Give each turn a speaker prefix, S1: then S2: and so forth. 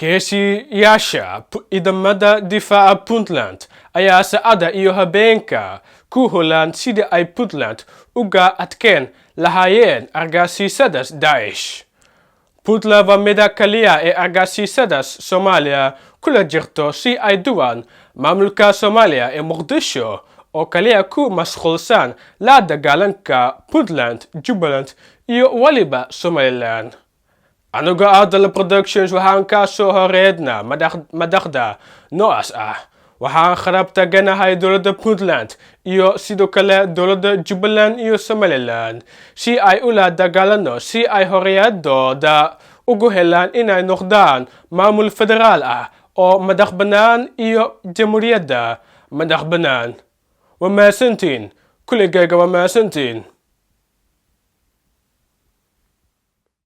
S1: geesiyaasha ciidamada difaaca Puntland ayaa saacada iyo habeenka ku howlan sidii ay Puntland uga adkeen lahaayeen argagixisadaas Daacish. Puntland waa midda kaliya ee argagixisadaas Soomaaliya kula jirto si ay duwan maamulka Soomaaliya ee Muqdisho oo kaliya ku mashquulsan la dagaalanka Puntland, Jubaland iyo waliba Somaliland. Anagoo Dallo Productions waxaan ka soo horeedna madaxda noocaas ah. Waxaan garab taaganahay Dowlada Puntland iyo sidoo kale Dowlada Jubaland iyo Somaliland si ay ula dagaalano si ay horiyadooda ugu helaan inay noqdaan maamul federaal ah oo madax bannaan iyo jamhuuriyadda madax bannaan. Waa mahadsantiin, kuligayga waa mahadsantiin.